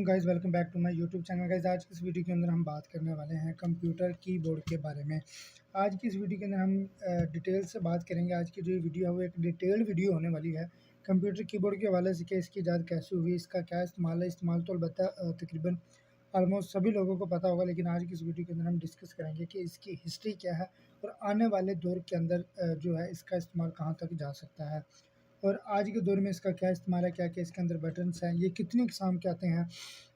Guys welcome back to my YouTube channel. Guys आज की इस वीडियो के अंदर हम बात करने वाले हैं कंप्यूटर कीबोर्ड के बारे में। आज की इस वीडियो के अंदर हम डिटेल से बात करेंगे। आज की जो वीडियो है वो एक डिटेल्ड वीडियो होने वाली है कंप्यूटर कीबोर्ड के हवाले से कि इसकी इजाद कैसे हुई, इसका क्या इस्तेमाल है। इस्तेमाल तो अलबत्ता तकरीबन ऑलमोस्ट सभी लोगों को पता होगा, लेकिन आज की इस वीडियो के अंदर हम डिस्कस करेंगे कि इसकी हिस्ट्री क्या है और आने वाले दौर के अंदर जो है इसका इस्तेमाल कहाँ तक जा सकता है और आज के दौर में इसका क्या इस्तेमाल है, क्या क्या इसके अंदर बटन्स हैं, ये कितनी इकसाम के आते हैं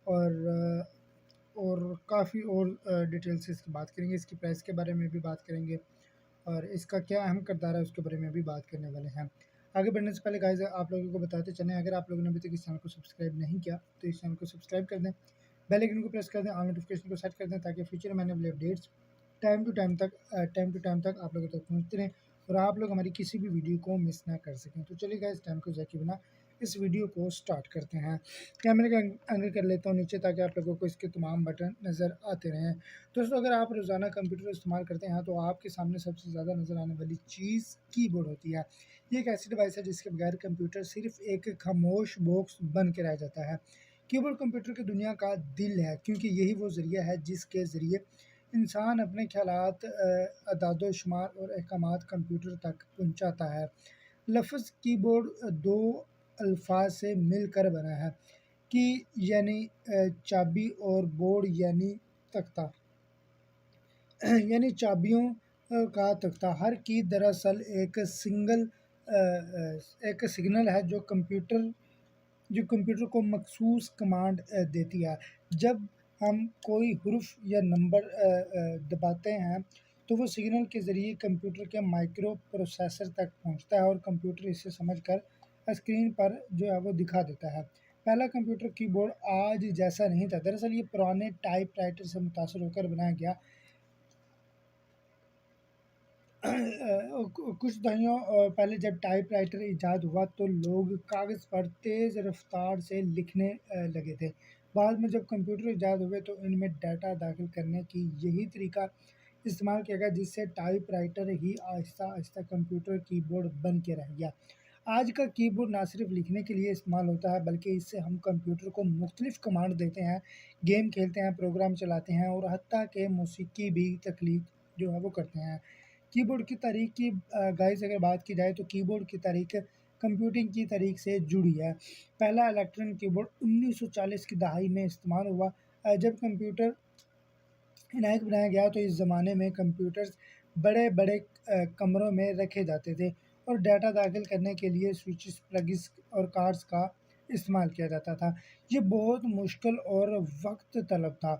और काफ़ी और डिटेल से इसकी बात करेंगे। इसकी प्राइस के बारे में भी बात करेंगे और इसका क्या अहम किरदार है उसके बारे में भी बात करने वाले हैं। आगे बढ़ने से पहले गाइस आप लोगों को बताते चलें, अगर आप लोगों ने अभी तक इस चैनल को सब्सक्राइब नहीं किया तो इस चैनल को सब्सक्राइब कर दें, बेल आइकन को प्रेस कर दें, ऑल नोटिफिकेशन को सेट कर दें ताकि फ्यूचर में आने वाले अपडेट्स टाइम टू टाइम तक आप लोगों तक पहुंचते रहें और आप लोग हमारी किसी भी वीडियो को मिस ना कर सकें। तो चलिए गाइस टाइम को ज़ाया किए बिना इस वीडियो को स्टार्ट करते हैं। कैमरे का एंगल कर लेता हूँ नीचे ताकि आप लोगों को इसके तमाम बटन नज़र आते रहें। दोस्तों अगर आप रोज़ाना कंप्यूटर इस्तेमाल करते हैं तो आपके सामने सबसे ज़्यादा नज़र आने वाली चीज़ कीबोर्ड होती है। ये एक ऐसी डिवाइस है जिसके बगैर कंप्यूटर सिर्फ एक खामोश बॉक्स बन के रह जाता है। कीबोर्ड कंप्यूटर की दुनिया का दिल है क्योंकि यही वो ज़रिया है जिसके ज़रिए इंसान अपने ख़यालात, अदाद-ओ-शुमार और अहकामात कंप्यूटर तक पहुँचाता है। लफ़्ज़ कीबोर्ड दो अल्फाज से मिलकर बना है। की यानी चाबी और बोर्ड यानी तख्ता यानी चाबियों का तख्ता। हर की दरअसल एक सिग्नल है जो कंप्यूटर को मखसूस कमांड देती है। जब हम कोई हुर्फ या नंबर दबाते हैं तो वो सिग्नल के ज़रिए कंप्यूटर के माइक्रो प्रोसेसर तक पहुंचता है और कंप्यूटर इसे समझकर स्क्रीन पर जो है वो दिखा देता है। पहला कंप्यूटर कीबोर्ड आज जैसा नहीं था। दरअसल ये पुराने टाइपराइटर से मुतासर होकर बनाया गया। कुछ दहाइयों पहले जब टाइपराइटर ईजाद हुआ तो लोग कागज़ पर तेज़ रफ्तार से लिखने लगे थे। बाद में जब कंप्यूटर ईजाद हुए तो इनमें डाटा दाखिल करने की यही तरीका इस्तेमाल किया गया जिससे टाइपराइटर ही आहिस्ता आहिस्ता कंप्यूटर कीबोर्ड बन के रह गया। आज का कीबोर्ड ना सिर्फ लिखने के लिए इस्तेमाल होता है बल्कि इससे हम कंप्यूटर को मुख्तलिफ कमांड देते हैं, गेम खेलते हैं, प्रोग्राम चलाते हैं और हत्ता के मौसीकी भी तख्लीक जो है वो करते हैं। कीबोर्ड की तारीख की गाइस अगर बात की जाए तो कीबोर्ड की तारीख कंप्यूटिंग की तारीख से जुड़ी है। पहला इलेक्ट्रॉनिक कीबोर्ड 1940 की दहाई में इस्तेमाल हुआ। जब कंप्यूटर इनायत बनाया गया तो इस ज़माने में कंप्यूटर्स बड़े बड़े कमरों में रखे जाते थे और डाटा दाखिल करने के लिए स्विचेस, प्लग्स और कार्ड्स का इस्तेमाल किया जाता था। ये बहुत मुश्किल और वक्त तलब था।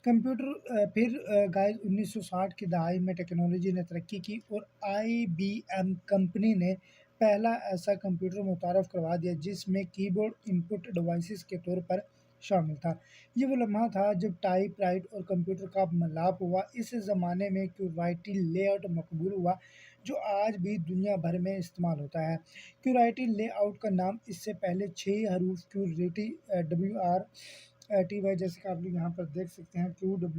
कंप्यूटर फिर गाइस 1960 की दहाई में टेक्नोलॉजी ने तरक्की की और IBM कंपनी ने पहला ऐसा कंप्यूटर मुतारफ़ करवा दिया जिसमें कीबोर्ड इनपुट डिवाइसेस के तौर पर शामिल था। ये वो लम्हा था जब टाइपराइट और कंप्यूटर का मिलाप हुआ। इस ज़माने में क्यूराइटी लेआउट मकबूल हुआ जो आज भी दुनिया भर में इस्तेमाल होता है। क्यूराइटी लेआउट का नाम इससे पहले 6 हरूफ क्यूरेटी WRTY जैसे कि आप लोग यहाँ पर देख सकते हैं QWRERTY।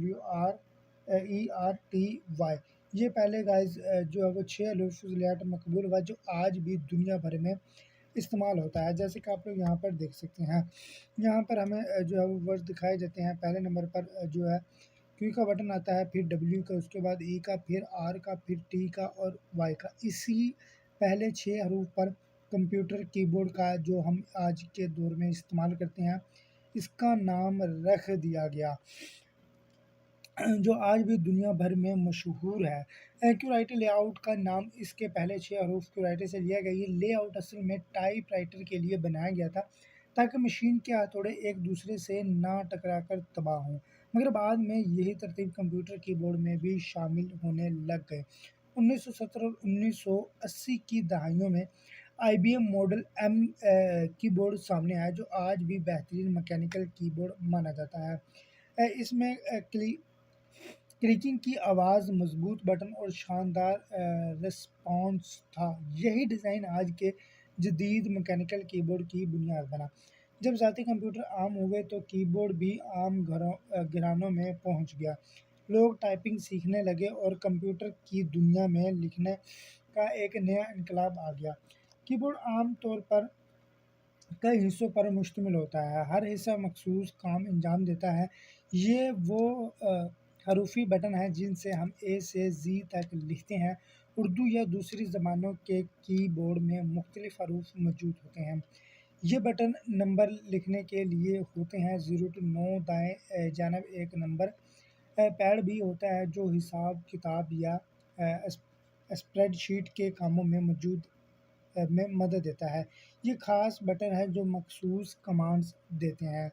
ये पहले गाइस जो है वो 6 हरूफ लेआउट मकबूल हुआ जो आज भी दुनिया भर में इस्तेमाल होता है। जैसे कि आप लोग यहाँ पर देख सकते हैं, यहाँ पर हमें जो है वो वर्ड दिखाए जाते हैं। पहले नंबर पर जो है क्यू का बटन आता है, फिर डब्ल्यू का, उसके बाद ई का, फिर आर का, फिर टी का और वाई का। इसी पहले 6 हरूफ पर कंप्यूटर कीबोर्ड का जो हम आज के दौर में इस्तेमाल करते हैं इसका नाम रख दिया गया जो आज भी दुनिया भर में मशहूर है। क्यूराइटी लेआउट का नाम इसके पहले 6 हरूफ क्यूराइटी से लिया गया। ये लेआउट असल में टाइपराइटर के लिए बनाया गया था ताकि मशीन के हथौड़े एक दूसरे से ना टकरा कर तबाह हों, मगर बाद में यही तरतीब कंप्यूटर कीबोर्ड में भी शामिल होने लग गए। 1970 और 1980 की दहाइयों में IBM मॉडल M कीबोर्ड सामने आया जो आज भी बेहतरीन मैकेनिकल कीबोर्ड माना जाता है। इसमें क्लिकिंग की आवाज़, मजबूत बटन और शानदार रिस्पॉन्स था। यही डिज़ाइन आज के जदीद मैकेनिकल कीबोर्ड की बुनियाद बना। जब ज़ाती कंप्यूटर आम हुए तो कीबोर्ड भी आम घरानों में पहुंच गया। लोग टाइपिंग सीखने लगे और कंप्यूटर की दुनिया में लिखने का एक नया इनकलाब आ गया। कीबोर्ड आम तौर पर कई हिस्सों पर मुश्तमिल होता है। हर हिस्सा मखसूस काम अंजाम देता है। ये वो हरूफी बटन हैं जिनसे हम ए से ज़ी तक लिखते हैं। उर्दू या दूसरी ज़बानों के कीबोर्ड में मुख्तलिफ हरूफ मौजूद होते हैं। ये बटन नंबर लिखने के लिए होते हैं। 0 to 9 दाएं जानब एक नंबर पैड भी होता है जो हिसाब किताब या स्प्रेडशीट के कामों में में मदद देता है। ये खास बटन है जो मखसूस कमांड्स देते हैं।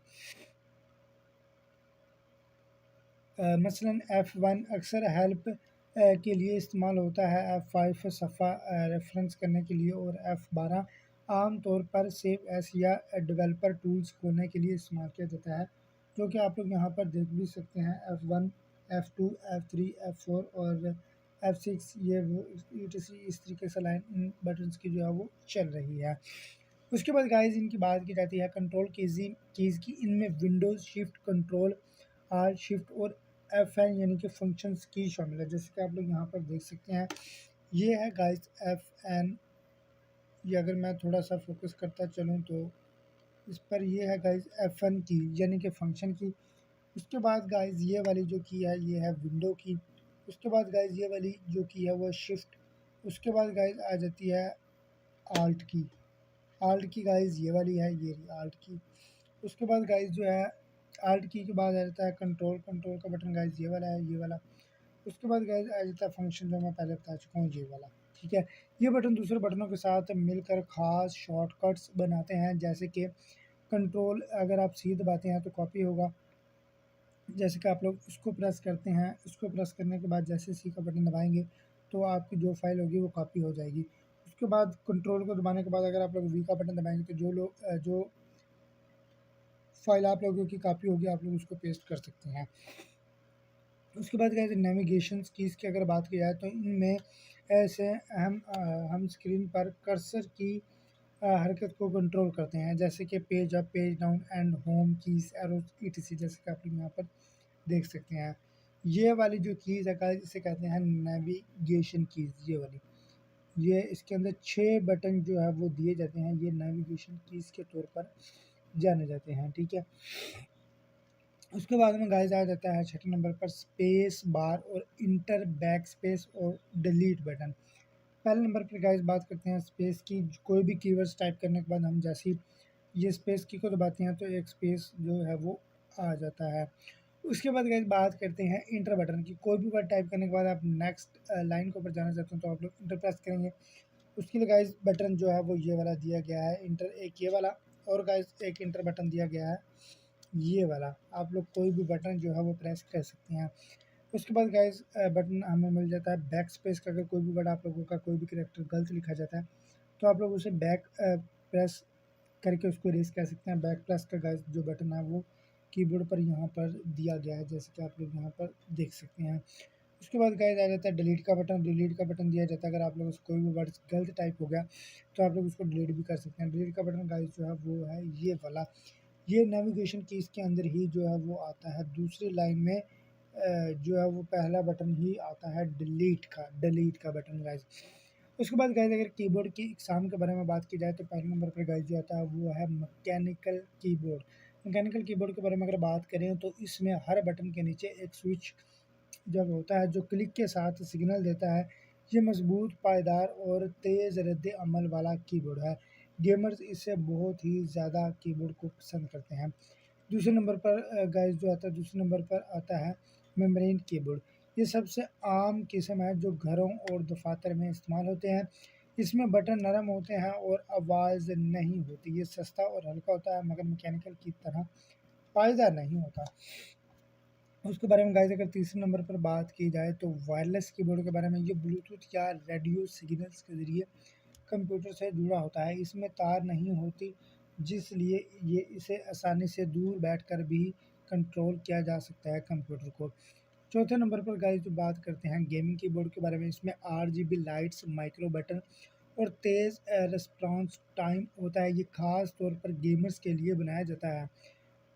मसलन F1 अक्सर हेल्प के लिए इस्तेमाल होता है। F5 सफ़ा रेफरेंस करने के लिए और F12 आम तौर पर सेव एस या डेवलपर टूल्स खोलने के लिए इस्तेमाल किया जाता है, जो कि आप लोग यहाँ पर देख भी सकते हैं। F1, F2, F3, F4 और F6 ये वो इस तरीके से लाइन इन बटन्स की जो है वो चल रही है। उसके बाद गाइस इनकी बात की जाती है कंट्रोल कीज़ की। इनमें Windows shift control or shift और FN यानी कि फंक्शंस की शामिल है। जैसे कि आप लोग यहाँ पर देख सकते हैं, ये है गाइस FN। ये अगर मैं थोड़ा सा फोकस करता चलूँ तो इस पर ये है गाइस FN की यानी कि फंक्शन की। उसके बाद गाइस ये वाली जो की है ये है विंडो की। उसके बाद गाइस ये वाली जो की है वो शिफ्ट। उसके बाद गाइस आ जाती है आल्ट की। आल्ट की गाइस ये वाली है, ये रही आल्ट की। उसके बाद गाइस जो है आल्ट की के बाद आ जाता है कंट्रोल। कंट्रोल का बटन गाइस ये वाला है, ये वाला। उसके बाद गाइस आ जाता है फंक्शन जो मैं पहले बता चुका हूँ, ये वाला। ठीक है, ये बटन दूसरे बटनों के साथ मिलकर खास शॉर्टकट्स बनाते हैं। जैसे कि कंट्रोल अगर आप सी दबाते हैं तो कॉपी होगा। जैसे कि आप लोग इसको प्रेस करते हैं, इसको प्रेस करने के बाद जैसे सी का बटन दबाएंगे तो आपकी जो फाइल होगी वो कॉपी हो जाएगी। उसके बाद कंट्रोल को दबाने के बाद अगर आप लोग वी का बटन दबाएंगे तो जो फाइल आप लोगों की कॉपी होगी आप लोग उसको पेस्ट कर सकते हैं। उसके बाद गाइस नेविगेशन कीज़ की अगर बात की जाए तो इनमें ऐसे हम स्क्रीन पर कर्सर की हरकत को कंट्रोल करते हैं। जैसे कि page up, page down and home keys, arrows ETC, जैसे कि आप लोग यहाँ पर देख सकते हैं। ये वाली जो कीज़ है गाइस इसे कहते हैं नेविगेशन कीज़। ये वाली, ये इसके अंदर 6 बटन जो है वो दिए जाते हैं। ये नेविगेशन कीज़ के तौर पर जाने जाते हैं। ठीक है, उसके बाद में गाइस आ जाता है छठे नंबर पर स्पेस बार और इंटर बैक स्पेस और डिलीट बटन। पहले नंबर पर गाइस बात करते हैं स्पेस की। कोई भी कीवर्ड्स टाइप करने के बाद हम जैसे ही ये स्पेस की को दबाते हैं तो एक स्पेस जो है वो आ जाता है। उसके बाद गाइस बात करते हैं इंटर बटन की। कोई भी वर्ड टाइप करने के बाद आप नेक्स्ट लाइन के ऊपर जाना चाहते हैं तो आप लोग इंटर प्रेस करेंगे। उसके लिए गाइस बटन जो है वो ये वाला दिया गया है इंटर, एक ये वाला, और गाइस एक इंटर बटन दिया गया है ये वाला। आप लोग कोई भी बटन जो है वो प्रेस कर सकते हैं। उसके बाद गाइस बटन हमें मिल जाता है बैक स्पेस का। अगर कोई भी वर्ड आप लोगों का कोई भी कैरेक्टर गलत लिखा जाता है तो आप लोग उसे बैक प्रेस करके उसको इरेज कर सकते हैं। बैक प्रेस का गाइस जो बटन है वो कीबोर्ड पर यहाँ पर दिया गया है, जैसे कि आप लोग यहाँ पर देख सकते हैं। उसके बाद गाइस आ जाता है डिलीट का बटन। डिलीट का बटन दिया जाता है अगर आप लोग कोई भी वर्ड गलत टाइप हो गया तो आप लोग उसको डिलीट भी कर सकते हैं। डिलीट का बटन गाइस जो है वो है ये वाला। ये नेविगेशन कीज़ के अंदर ही जो है वो आता है। दूसरी लाइन में जो है वो पहला बटन ही आता है डिलीट का बटन गाइस। उसके बाद गाइस अगर कीबोर्ड की इकसाम के बारे में बात की जाए तो पहले नंबर पर गाइस जो आता है वो है मैकेनिकल कीबोर्ड। मैकेनिकल कीबोर्ड के बारे में अगर बात करें तो इसमें हर बटन के नीचे एक स्विच जब होता है जो क्लिक के साथ सिग्नल देता है। ये मजबूत, पायदार और तेज़ रद्द अमल वाला कीबोर्ड है। गेमर्स इसे बहुत ही ज़्यादा कीबोर्ड को पसंद करते हैं। दूसरे नंबर पर गाइस जो आता है, दूसरे नंबर पर आता है मेम्ब्रेन कीबोर्ड। ये सबसे आम किस्म है जो घरों और दफातर में इस्तेमाल होते हैं। इसमें बटन नरम होते हैं और आवाज़ नहीं होती। ये सस्ता और हल्का होता है मगर मैकेनिकल की तरह पायदार नहीं होता। उसके बारे में गाइस अगर तीसरे नंबर पर बात की जाए तो वायरलेस कीबोर्ड के बारे में। ये ब्लूटूथ या रेडियो सिग्नल्स के ज़रिए कंप्यूटर से जुड़ा होता है। इसमें तार नहीं होती जिसलिए ये इसे आसानी से दूर बैठकर भी कंट्रोल किया जा सकता है कंप्यूटर को। चौथे नंबर पर गाइस जो बात करते हैं गेमिंग कीबोर्ड के बारे में। इसमें RGB लाइट्स, माइक्रो बटन और तेज़ रिस्पॉन्स टाइम होता है। ये ख़ास तौर पर गेमर्स के लिए बनाया जाता है।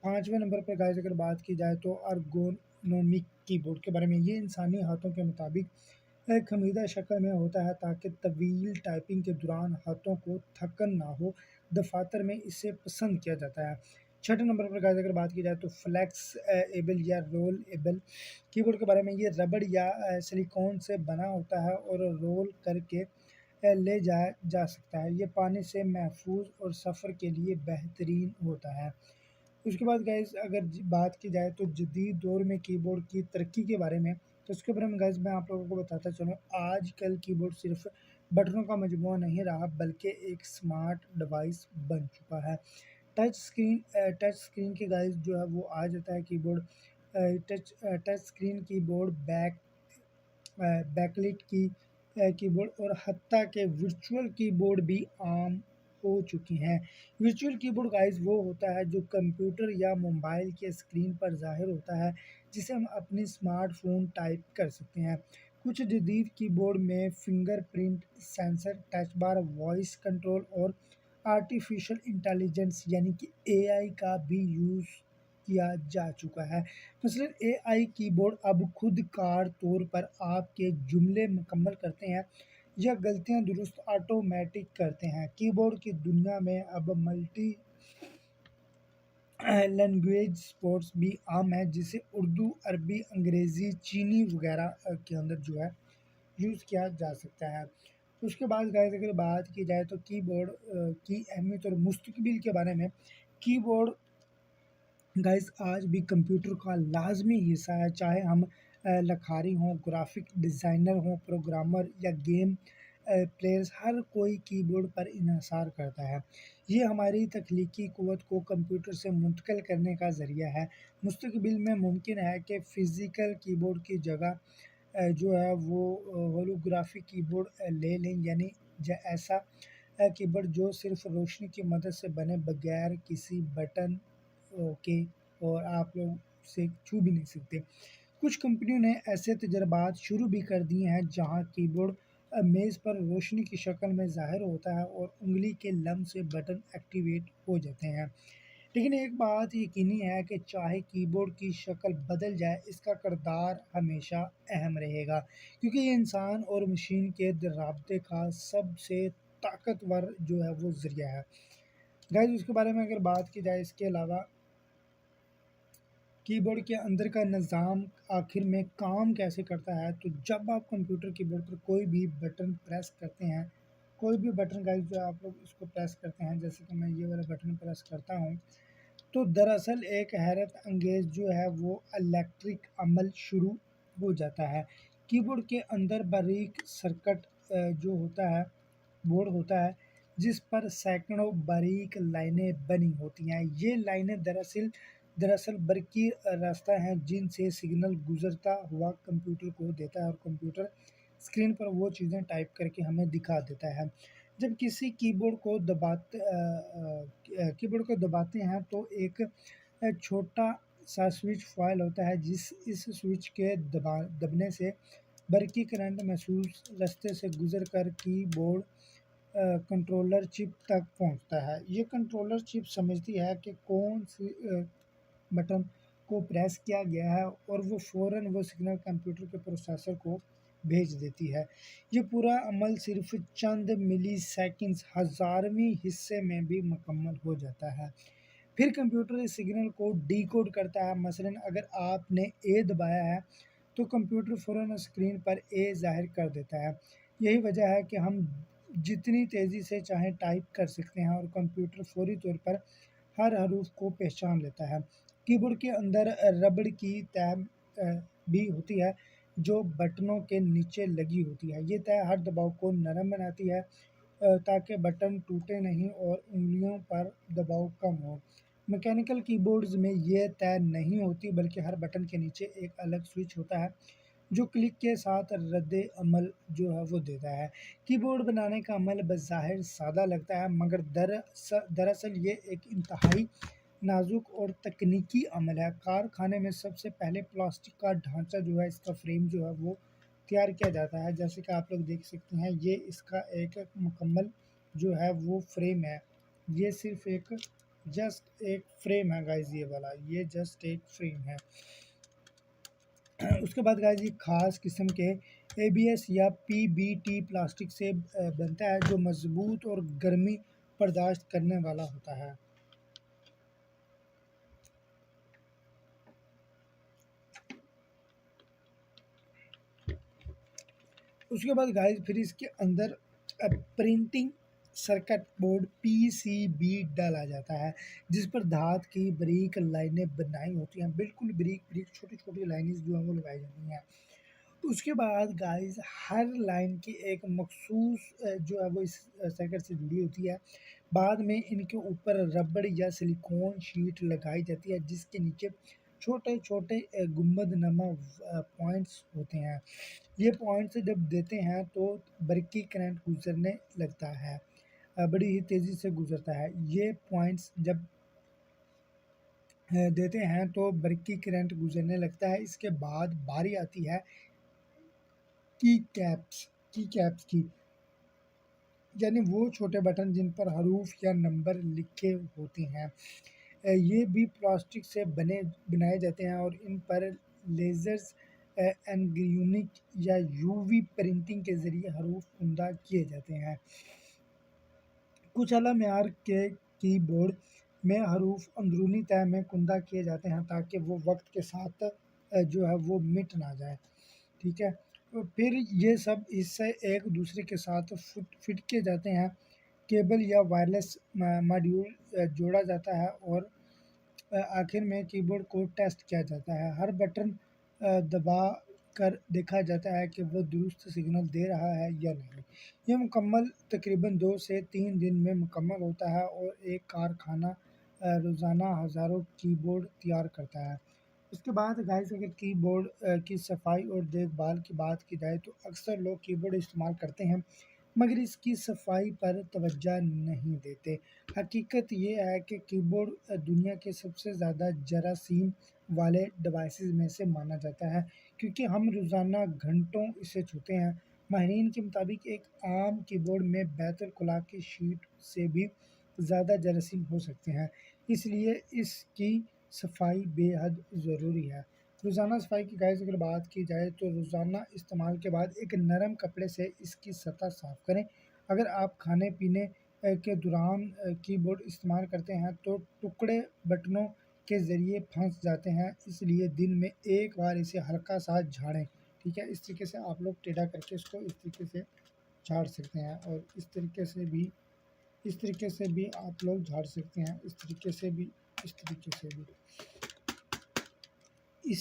पाँचवें नंबर पर गाइस अगर बात की जाए तो अर्गोनोमिक कीबोर्ड के बारे में। ये इंसानी हाथों के मुताबिक खमीदा शक्ल में होता है ताकि तवील टाइपिंग के दौरान हाथों को थकन ना हो। दफातर में इसे पसंद किया जाता है। छठे नंबर पर गाइस अगर बात की जाए तो फ्लेक्स एबल या रोल एबल कीबोर्ड के बारे में। ये रबड़ या सिलिकॉन से बना होता है और रोल करके ले जाया जा सकता है। ये पानी से महफूज और सफ़र के लिए बेहतरीन होता है। उसके बाद गाइस अगर बात की जाए तो जदीद दौर में कीबोर्ड की तरक्की के बारे में, तो उसके बारे में गाइस मैं आप लोगों को बताता चलूँ। आजकल कीबोर्ड सिर्फ बटनों का मजमूआ नहीं रहा बल्कि एक स्मार्ट डिवाइस बन चुका है। टच स्क्रीन के गाइस जो है वो आ जाता है keyboard. Touch screen keyboard backlit keyboard और हत्ता के वर्चुअल कीबोर्ड भी आम हो चुकी हैं। वर्चुअल कीबोर्ड गाइस वो होता है जो कंप्यूटर या मोबाइल के स्क्रीन पर ज़ाहिर होता है, जिसे हम अपनी स्मार्टफोन टाइप कर सकते हैं। कुछ जदीद कीबोर्ड में fingerprint sensor, touch bar, voice control और आर्टिफिशियल इंटेलिजेंस यानी कि एआई का भी यूज़ किया जा चुका है। मसलन एआई कीबोर्ड अब खुद कार तौर पर आपके जुमले मुकम्मल करते हैं या गलतियां दुरुस्त ऑटोमेटिक करते हैं। कीबोर्ड की दुनिया में अब मल्टी लैंग्वेज स्पोर्ट्स भी आम है, जिसे उर्दू, अरबी, अंग्रेज़ी, चीनी वगैरह के अंदर जो है यूज़ किया जा सकता है। उसके बाद गाइस अगर बात की जाए तो कीबोर्ड की अहमियत और मुस्तकबिल के बारे में। कीबोर्ड गाइस आज भी कंप्यूटर का लाजमी हिस्सा है, चाहे हम लखारी हों, ग्राफिक डिज़ाइनर हों, प्रोग्रामर या गेम प्लेयर्स, हर कोई कीबोर्ड पर इन्हसार करता है। ये हमारी तख्लीकी क़ुव्वत को कंप्यूटर से मुंतकिल करने का ज़रिया है। मुस्तकबिल में मुमकिन है कि फ़िज़िकल कीबोर्ड की जगह जो है वो होलोग्राफिक कीबोर्ड ले लें, यानी ऐसा कीबोर्ड जो सिर्फ रोशनी की मदद से बने, बगैर किसी बटन के, और आप लोग उसे छू भी नहीं सकते। कुछ कंपनियों ने ऐसे तजर्बात शुरू भी कर दिए हैं जहां कीबोर्ड मेज़ पर रोशनी की शक्ल में ज़ाहिर होता है और उंगली के लम्स से बटन एक्टिवेट हो जाते हैं। लेकिन एक बात यकीनी है कि चाहे कीबोर्ड की शक्ल बदल जाए, इसका किरदार हमेशा अहम रहेगा, क्योंकि ये इंसान और मशीन के राब्ते का सबसे ताकतवर जो है वो ज़रिया है। गाइस उसके बारे में अगर बात की जाए, इसके अलावा कीबोर्ड के अंदर का निज़ाम आखिर में काम कैसे करता है, तो जब आप कंप्यूटर कीबोर्ड पर कोई भी बटन प्रेस करते हैं, कोई भी बटन गाइस जो आप लोग इसको प्रेस करते हैं, जैसे कि मैं ये वाला बटन प्रेस करता हूँ, तो दरअसल एक हैरत अंगेज़ जो है वो इलेक्ट्रिक अमल शुरू हो जाता है। कीबोर्ड के अंदर बारीक सर्किट जो होता है, बोर्ड होता है, जिस पर सैकड़ों बारीक लाइनें बनी होती हैं। ये लाइनें दरअसल दरअसल बरकी रास्ता है जिनसे सिग्नल गुजरता हुआ कंप्यूटर को देता है और कंप्यूटर स्क्रीन पर वो चीज़ें टाइप करके हमें दिखा देता है। जब किसी कीबोर्ड को दबाते हैं तो एक छोटा सा स्विच फ़ॉइल होता है, जिस इस स्विच के दबने से बरकी करंट महसूस रास्ते से गुजर कर कीबोर्ड कंट्रोलर चिप तक पहुंचता है। ये कंट्रोलर चिप समझती है कि कौन सी बटन को प्रेस किया गया है और वो फ़ौरन वो सिग्नल कंप्यूटर के प्रोसेसर को भेज देती है। ये पूरा अमल सिर्फ चंद मिलीसेकंड्स, हज़ारवीं हिस्से में भी मुकम्मल हो जाता है। फिर कंप्यूटर इस सिग्नल को डिकोड करता है। मसलन अगर आपने ए दबाया है तो कंप्यूटर फ़ौरन स्क्रीन पर ए ज़ाहिर कर देता है। यही वजह है कि हम जितनी तेज़ी से चाहें टाइप कर सकते हैं और कंप्यूटर फौरी तौर पर हर हरूफ को पहचान लेता है। कीबोर्ड के अंदर रबड़ की तह भी होती है जो बटनों के नीचे लगी होती है। ये तह हर दबाव को नरम बनाती है ताकि बटन टूटे नहीं और उंगलियों पर दबाव कम हो। मैकेनिकल कीबोर्ड्स में ये तय नहीं होती, बल्कि हर बटन के नीचे एक अलग स्विच होता है जो क्लिक के साथ रद्द अमल जो है वो देता है। कीबोर्ड बनाने का अमल बज़ाहिर सादा लगता है, मगर दरअसल ये एक इंतहाई नाजुक और तकनीकी अमल है। कारखाने में सबसे पहले प्लास्टिक का ढांचा जो है, इसका फ्रेम जो है वो तैयार किया जाता है। जैसे कि आप लोग देख सकते हैं, ये इसका एक मुकम्मल जो है वो फ्रेम है। ये सिर्फ एक जस्ट एक फ्रेम है गाइस, ये वाला ये जस्ट एक फ्रेम है। उसके बाद गाइस ये ख़ास किस्म के ABS یا PBT پلاسٹک سے بنتا ہے جو مضبوط اور گرمی برداشت کرنے والا ہوتا ہے۔ اس کے بعد گائز پھر اس کے اندر پرنٹنگ سرکٹ بورڈ PCB ڈالا جاتا ہے جس پر دھات کی بریک لائنیں بنائی ہوتی ہیں، بالکل بریک چھوٹی چھوٹی لائنیں جو ہیں وہ لگائی جاتی ہیں۔ اس کے بعد گائز ہر لائن کی ایک مخصوص جو ہے وہ اس سرکٹ سے جڑی ہوتی ہے۔ بعد میں ان کے اوپر ربڑ یا سلیکون شیٹ لگائی جاتی ہے جس کے نیچے چھوٹے چھوٹے گنبد نما پوائنٹس ہوتے ہیں۔ یہ پوائنٹس جب دیتے ہیں تو برقی کرنٹ گزرنے لگتا ہے، بڑی ہی تیزی سے گزرتا ہے۔ یہ پوائنٹس جب دیتے ہیں تو برقی کرنٹ گزرنے لگتا ہے۔ اس کے بعد باری آتی ہے کی کیپس کی، یعنی وہ چھوٹے بٹن جن پر حروف یا نمبر لکھے ہوتے ہیں۔ یہ بھی پلاسٹک سے بنائے جاتے ہیں اور ان پر لیزرز انگیونک یا UV پرنٹنگ کے ذریعے حروف کندہ کیے جاتے ہیں۔ کچھ اعلیٰ معیار کے کی بورڈ میں حروف اندرونی تہہ میں کندہ کیے جاتے ہیں تاکہ وہ وقت کے ساتھ جو ہے وہ مٹ نہ جائے، ٹھیک ہے۔ پھر یہ سب اس سے ایک دوسرے کے ساتھ فٹ کیے جاتے ہیں، کیبل یا وائرلیس ماڈیول جوڑا جاتا ہے اور آخر میں کی بورڈ کو ٹیسٹ کیا جاتا ہے۔ ہر بٹن دبا کر دیکھا جاتا ہے کہ وہ درست سگنل دے رہا ہے یا نہیں۔ یہ مکمل تقریباً 2 سے 3 دن میں مکمل ہوتا ہے اور ایک کارخانہ روزانہ ہزاروں کی بورڈ تیار کرتا ہے۔ اس کے بعد گائز اگر کی بورڈ کی صفائی اور دیکھ بھال کی بات کی جائے تو اکثر لوگ کی بورڈ استعمال کرتے ہیں مگر اس کی صفائی پر توجہ نہیں دیتے۔ حقیقت یہ ہے کہ کی بورڈ دنیا کے سب سے زیادہ جراثیم والے ڈیوائسز میں سے مانا جاتا ہے کیونکہ ہم روزانہ گھنٹوں اسے چھوتے ہیں۔ ماہرین کے مطابق ایک عام کی بورڈ میں بیت الخلاء کی شیٹ سے بھی زیادہ جراثیم ہو سکتے ہیں، اس لیے اس کی صفائی بے حد ضروری ہے۔ روزانہ صفائی کی گائز اگر بات کی جائے تو روزانہ استعمال کے بعد ایک نرم کپڑے سے اس کی سطح صاف کریں۔ اگر آپ کھانے پینے کے دوران کی بورڈ استعمال کرتے ہیں تو ٹکڑے بٹنوں کے ذریعے پھنس جاتے ہیں، اس لیے دن میں ایک بار اسے ہلکا سا جھاڑیں، ٹھیک ہے۔ اس طریقے سے آپ لوگ ٹیڑھا کر کے اس کو اس طریقے سے جھاڑ سکتے ہیں اور اس طریقے سے بھی آپ لوگ جھاڑ سکتے ہیں، اس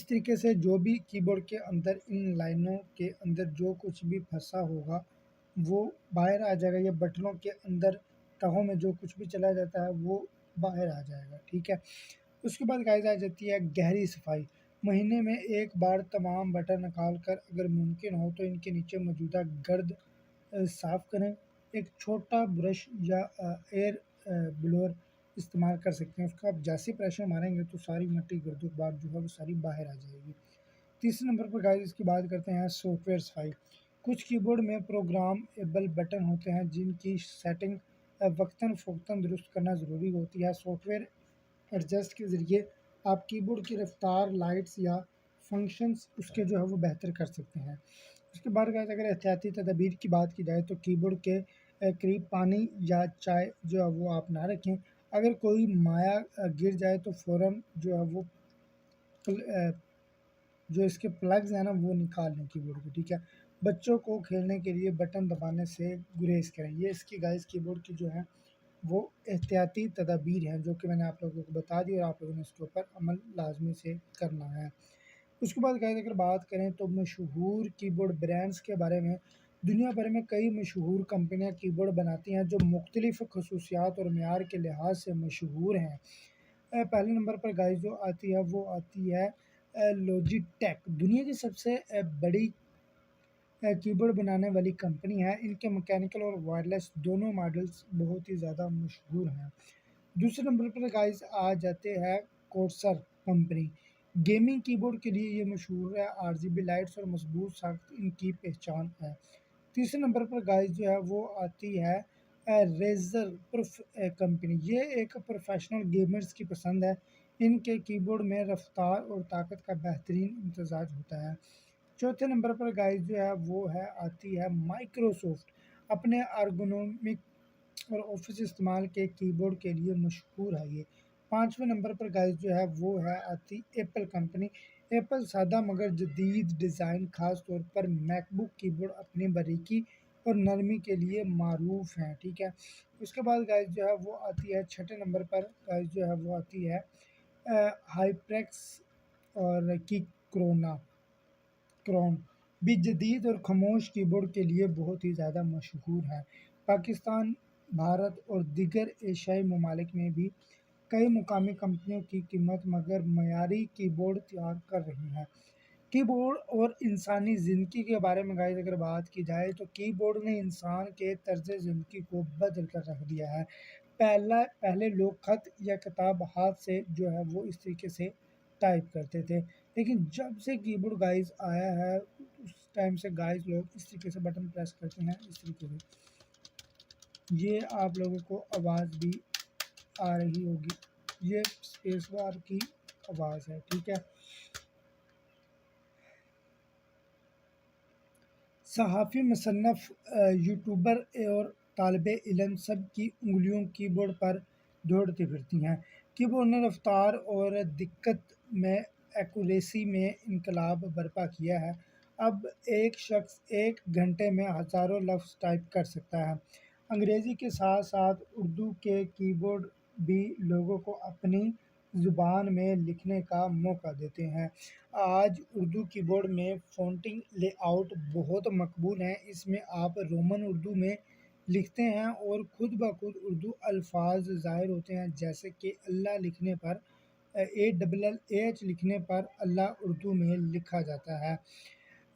طریقے سے جو بھی کی بورڈ کے اندر ان لائنوں کے اندر جو کچھ بھی پھنسا ہوگا وہ باہر آ جائے گا، یا بٹنوں کے اندر تہوں میں جو کچھ بھی چلا جاتا ہے وہ باہر آ جائے گا، ٹھیک ہے۔ اس کے بعد گائز آ جاتی ہے گہری صفائی۔ مہینے میں ایک بار تمام بٹن نکال کر اگر ممکن ہو تو ان کے نیچے موجودہ گرد صاف کریں۔ ایک چھوٹا برش یا ایئر بلور استعمال کر سکتے ہیں، اس کا آپ جیسے پریشر ماریں گے تو ساری مٹی گرد و غبار جو ہے وہ ساری باہر آ جائے گی۔ تیسرے نمبر پر گائز اس کی بات کرتے ہیں سافٹ ویئر صفائی۔ کچھ کی بورڈ میں پروگرام ایبل بٹن ہوتے ہیں جن کی سیٹنگ وقتاً فوقتاً درست کرنا ضروری ہوتی ہے۔ سافٹ ویئر ایڈجسٹ کے ذریعے آپ کی بورڈ کی رفتار، لائٹس یا فنکشنز اس کے جو ہے وہ بہتر کر سکتے ہیں۔ اس کے بعد اگر احتیاطی تدابیر کی بات کی جائے تو کی بورڈ کے قریب پانی یا چائے جو ہے وہ آپ نہ رکھیں۔ اگر کوئی مائع گر جائے تو فوراً جو ہے وہ جو اس کے پلگز ہیں نا وہ نکال لیں کی بورڈ کو، ٹھیک ہے۔ بچوں کو کھیلنے کے لیے بٹن دبانے سے گریز کریں۔ یہ اس کی گائز کی بورڈ کی جو ہے وہ احتیاطی تدابیر ہیں جو کہ میں نے آپ لوگوں کو بتا دی اور آپ لوگوں نے اس کے اوپر عمل لازمی سے کرنا ہے۔ اس کے بعد گائز اگر بات کریں تو مشہور کی بورڈ برانڈز کے بارے میں، دنیا بھر میں کئی مشہور کمپنیاں کی بورڈ بناتی ہیں جو مختلف خصوصیات اور معیار کے لحاظ سے مشہور ہیں۔ پہلے نمبر پر گائز جو آتی ہے وہ آتی ہے لوجی ٹیک، دنیا کی سب سے بڑی کی بورڈ بنانے والی کمپنی ہے۔ ان کے مکینیکل اور وائرلیس دونوں ماڈلز بہت ہی زیادہ مشہور ہیں۔ دوسرے نمبر پر گائز آ جاتے ہیں کورسر کمپنی، گیمنگ کی بورڈ کے لیے یہ مشہور ہے، RGB لائٹس اور مضبوط ساخت ان کی پہچان ہے۔ تیسرے نمبر پر گائز جو ہے وہ آتی ہے ریزر کمپنی، یہ ایک پروفیشنل گیمرز کی پسند ہے۔ ان کے کی بورڈ میں رفتار اور طاقت کا بہترین امتزاج ہوتا ہے۔ चौथे नंबर पर गाइस जो है वो है आती है माइक्रोसॉफ्ट। अपने अर्गोनोमिक और ऑफिस इस्तेमाल के कीबोर्ड के लिए मशहूर है ये। पाँचवें नंबर पर गाइस जो है वो है आती एप्पल कंपनी। एप्पल सादा मगर जदीद डिज़ाइन खास तौर पर मैकबुक कीबोर्ड अपनी बारीकी और नरमी के लिए मारूफ हैं, ठीक है। उसके बाद गाइस जो है वो आती है छठे नंबर पर गाइस जो है वो आती है हाइप्रेक्स और की क्रोना क्रोन भी जदीद और खामोश कीबोर्ड के लिए बहुत ही ज़्यादा मशहूर है। पाकिस्तान, भारत और दीगर एशियाई ममालिक में भी कई मुकामी कंपनियों की कीमत मगर मयारी कीबोर्ड तैयार कर रही हैं। कीबोर्ड और इंसानी ज़िंदगी के बारे में गाइस अगर बात की जाए तो कीबोर्ड ने इंसान के तर्ज ज़िंदगी को बदल कर रख दिया है। पहले लोग खत या किताब हाथ से जो है वो इस तरीके से टाइप करते थे, लेकिन जब से कीबोर्ड गाइस आया है उस टाइम से गाइस लोग इस तरीके से बटन प्रेस करते हैं, इस तरीके से। ये आप लोगों को आवाज़ भी आ रही होगी, ये स्पेस बार की आवाज़ है, ठीक है। सहाफ़ी, मुसन्नफ़, यूट्यूबर और तालिब इल्म सब की उँगलियों कीबोर्ड पर दौड़ती फिरती हैं। कीबोर्ड ने रफ़्तार और दिक्कत में एक्यूरेसी में इनकलाब बर्पा किया है। अब एक शख्स एक घंटे में हज़ारों लफ्ज़ टाइप कर सकता है। अंग्रेज़ी के साथ-साथ उर्दू के कीबोर्ड भी लोगों को अपनी ज़ुबान में लिखने का मौका देते हैं। आज उर्दू कीबोर्ड में फ़ॉन्टिंग लेआउट बहुत मकबूल हैं। इसमें आप रोमन उर्दू में लिखते हैं और खुद ब खुद उर्दू अल्फ़ाज़ ज़ाहिर होते हैं, जैसे कि अल्लाह लिखने पर ALLAH लिखने पर अल्लाह उर्दू में लिखा जाता है।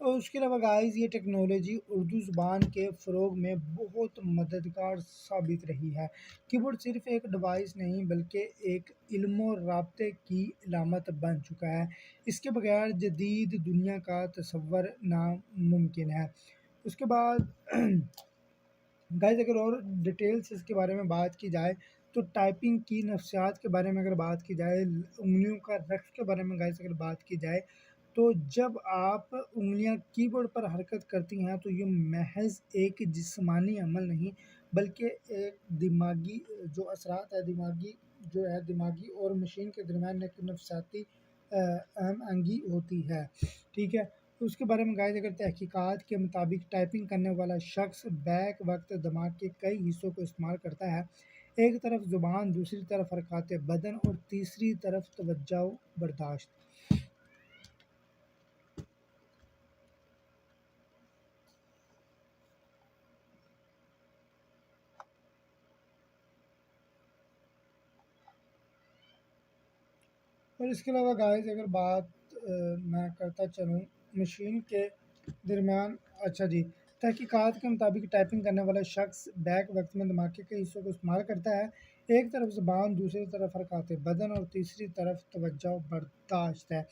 और उसके अलावा गाइस ये टेक्नोलॉजी उर्दू ज़ुबान के फ़रोग में बहुत मददगार साबित रही है। कीबोर्ड सिर्फ़ एक डिवाइस नहीं बल्कि एक इल्म और राब्ते की अलामत बन चुका है। इसके बगैर जदीद दुनिया का तसव्वुर नामुमकिन है। उसके बाद गाइस अगर और डिटेल से इसके बारे में बात की जाए तो टाइपिंग की नफ्सियात के बारे में अगर बात की जाए, उंगलियों का रक्स के बारे में गाइस अगर बात की जाए, तो जब आप उंगलियां कीबोर्ड पर हरकत करती हैं तो ये महज एक जिस्मानी अमल नहीं बल्कि एक दिमागी जो असरात है, दिमागी जो है दिमागी और मशीन के दरमियान एक नफ्सियाती अहम अंगी होती है, ठीक है। तो उसके बारे में गाइस अगर तहकीकात के मुताबिक टाइपिंग करने वाला शख्स बैक वक्त दिमाग के कई हिस्सों को इस्तेमाल करता है। एक तरफ ज़ुबान, दूसरी तरफ हरकत बदन और तीसरी तरफ तवज्जो बर्दाश्त। और इसके अलावा गाइस अगर बात मैं करता चलूँ मशीन के दरमियान, अच्छा जी, तहकीकात के मुताबिक टाइपिंग करने वाला शख्स बैक वक्त में दिमाग के कई हिस्सों को इस्तेमाल करता है। एक तरफ ज़बान, दूसरी तरफ हरकत बदन और तीसरी तरफ तवज्जो बर्दाश्त है।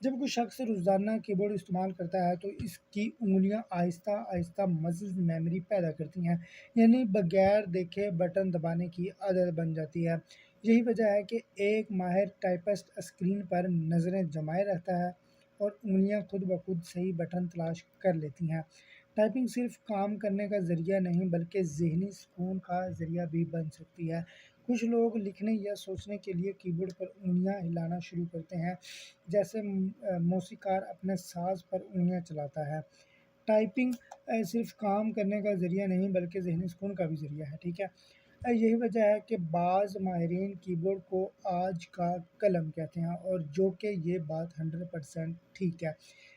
जब कोई शख्स रोज़ाना कीबोर्ड इस्तेमाल करता है तो इसकी उंगलियां आहिस्ता आहिस्ता मसल मेमोरी पैदा करती हैं, यानी बगैर देखे बटन दबाने की आदत बन जाती है। यही वजह है कि एक माहिर टाइपिस्ट स्क्रीन पर नज़रें जमाए रहता है और उंगलियां खुद ब खुद सही बटन तलाश कर लेती हैं। टाइपिंग सिर्फ काम करने का ज़रिया नहीं बल्कि ज़हनी सुकून का ज़रिया भी बन सकती है। कुछ लोग लिखने या सोचने के लिए कीबोर्ड पर उंगलियां हिलाना शुरू करते हैं, जैसे मौसीकार अपने साज पर उंगलियां चलाता है। टाइपिंग सिर्फ काम करने का ज़रिया नहीं बल्कि ज़हनी सुकून का भी ज़रिया है, ठीक है। यही वजह है कि बाज़ माहिरीन कीबोर्ड को आज का कलम कहते हैं और जो कि ये बात 100% ठीक है।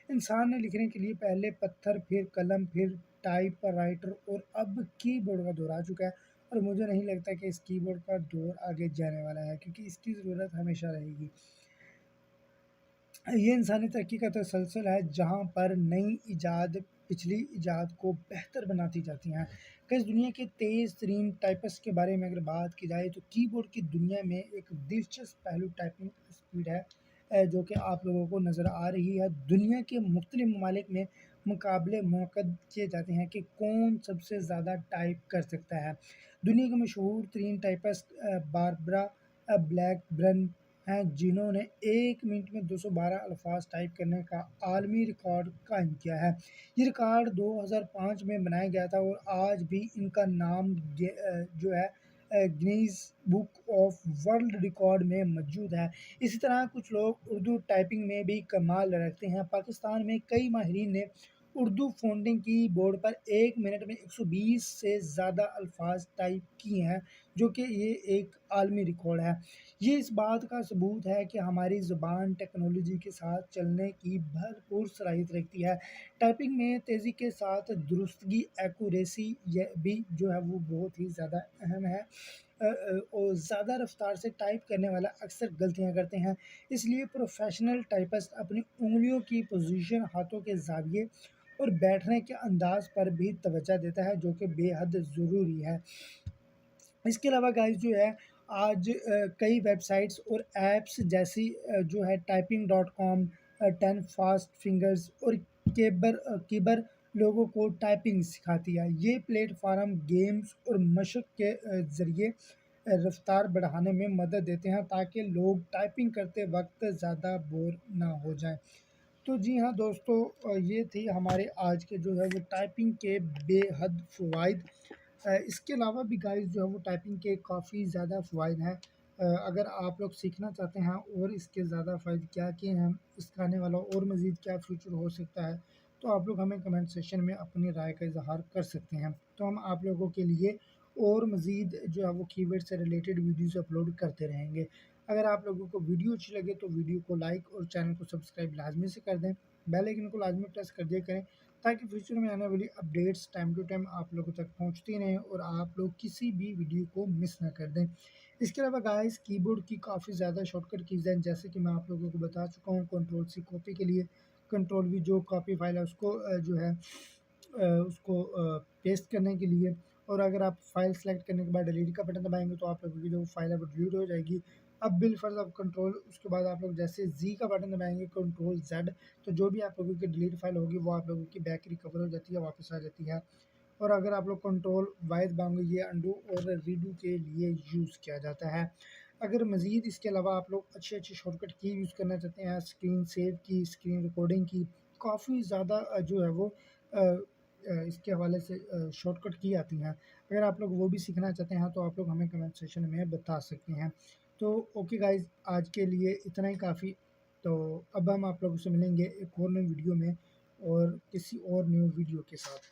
इंसान ने लिखने के लिए पहले पत्थर, फिर कलम, फिर टाइप राइटर और अब कीबोर्ड का दौर आ चुका है। और मुझे नहीं लगता कि इस कीबोर्ड का दौर आगे जाने वाला है, क्योंकि इसकी ज़रूरत हमेशा रहेगी। ये इंसानी तरक्की का तसलसल है जहाँ पर नई ईजाद पिछली ईजाद को बेहतर बनाती जाती हैं। इस दुनिया के तेज़ तरीन टाइपिस्ट के बारे में अगर बात की जाए तो कीबोर्ड की दुनिया में एक दिलचस्प पहलू टाइपिंग स्पीड है, जो कि आप लोगों को नज़र आ रही है। दुनिया के मुख्तलिफ ममालिक में मुकाबले मुनक़द किए जाते हैं कि कौन सबसे ज़्यादा टाइप कर सकता है। दुनिया के मशहूर तरीन टाइपिस्ट बारबरा ब्लैकबर्न ہیں جنہوں نے 1 منٹ میں 212 الفاظ ٹائپ کرنے کا عالمی ریکارڈ قائم کیا ہے۔ یہ ریکارڈ 2005 میں بنایا گیا تھا اور آج بھی ان کا نام جو ہے Guinness book of world record میں موجود ہے۔ اسی طرح کچھ لوگ اردو ٹائپنگ میں بھی کمال رکھتے ہیں۔ پاکستان میں کئی ماہرین نے اردو فونٹنگ کی بورڈ پر 1 منٹ میں 120 سے زیادہ الفاظ ٹائپ کیے ہیں، جو کہ یہ ایک عالمی ریکارڈ ہے۔ یہ اس بات کا ثبوت ہے کہ ہماری زبان ٹیکنالوجی کے ساتھ چلنے کی بھرپور صلاحیت رکھتی ہے۔ ٹائپنگ میں تیزی کے ساتھ درستگی، ایکوریسی بھی جو ہے وہ بہت ہی زیادہ اہم ہے۔ اور زیادہ رفتار سے ٹائپ کرنے والا اکثر غلطیاں کرتے ہیں، اس لیے پروفیشنل ٹائپسٹ اپنی انگلیوں کی پوزیشن، ہاتھوں کے زاویے اور بیٹھنے کے انداز پر بھی توجہ دیتا ہے، جو کہ بے حد ضروری ہے۔ اس کے علاوہ گائز جو ہے آج کئی ویب سائٹس اور ایپس جیسی جو ہے typing.com، 10 فاسٹ فنگرز اور کیبر لوگوں کو ٹائپنگ سکھاتی ہے۔ یہ پلیٹ فارم گیمز اور مشق کے ذریعے رفتار بڑھانے میں مدد دیتے ہیں تاکہ لوگ ٹائپنگ کرتے وقت زیادہ بور نہ ہو جائیں۔ تو جی ہاں دوستو، یہ تھی ہمارے آج کے جو ہے وہ ٹائپنگ کے بے حد فوائد۔ اس کے علاوہ بھی گائز جو ہے وہ ٹائپنگ کے کافی زیادہ فوائد ہیں۔ اگر آپ لوگ سیکھنا چاہتے ہیں اور اس کے زیادہ فائدے کیا ہیں، اس کا آنے والا اور مزید کیا فیوچر ہو سکتا ہے، تو آپ لوگ ہمیں کمنٹ سیکشن میں اپنی رائے کا اظہار کر سکتے ہیں، تو ہم آپ لوگوں کے لیے اور مزید جو ہے وہ کی ورڈ سے ریلیٹڈ ویڈیوز اپلوڈ کرتے رہیں گے۔ اگر آپ لوگوں کو ویڈیو اچھی لگے تو ویڈیو کو لائک اور چینل کو سبسکرائب لازمی سے کر دیں، بیل آئکن کو لازمی پریس کر دیا کریں تاکہ فیوچر میں آنے والی اپڈیٹس ٹائم ٹو ٹائم آپ لوگوں تک پہنچتی رہیں اور آپ لوگ کسی بھی ویڈیو کو مس نہ کر دیں۔ اس کے علاوہ گائز کی بورڈ کی کافی زیادہ شارٹ کٹ کیز ہیں، جیسے کہ میں آپ لوگوں کو بتا چکا ہوں۔ کنٹرول C کاپی کے لیے، کنٹرول V جو کاپی فائل ہے اس کو جو ہے اس کو پیسٹ کرنے کے لیے، اور اگر آپ فائل سلیکٹ کرنے کے بعد ڈیلیٹ کا بٹن دبائیں گے تو آپ لوگوں کی جو فائل ہے وہ ڈیلیٹ ہو جائے گی۔ اب بالفرض اب کنٹرول اس کے بعد آپ لوگ جیسے Z کا بٹن دبائیں گے، کنٹرول Z، تو جو بھی آپ لوگوں کی ڈیلیٹ فائل ہوگی وہ آپ لوگوں کی بیک ریکور ہو جاتی ہے، واپس آ جاتی ہے۔ اور اگر آپ لوگ کنٹرول Y دبائیں گے، یہ انڈو اور ریڈو کے لیے یوز کیا جاتا ہے۔ اگر مزید اس کے علاوہ آپ لوگ اچھی شارٹ کٹ کی یوز کرنا چاہتے ہیں، اسکرین سیو کی، اسکرین ریکارڈنگ کی، کافی زیادہ جو ہے وہ اس کے حوالے سے شارٹ کٹ کی آتی ہیں، اگر آپ لوگ وہ بھی سیکھنا چاہتے ہیں تو آپ لوگ ہمیں کمنٹ سیکشن میں بتا سکتے ہیں۔ تو اوکے گائز، آج کے لیے اتنا ہی کافی۔ تو اب ہم آپ لوگوں سے ملیں گے ایک اور نئی ویڈیو میں اور کسی اور نیو ویڈیو کے ساتھ۔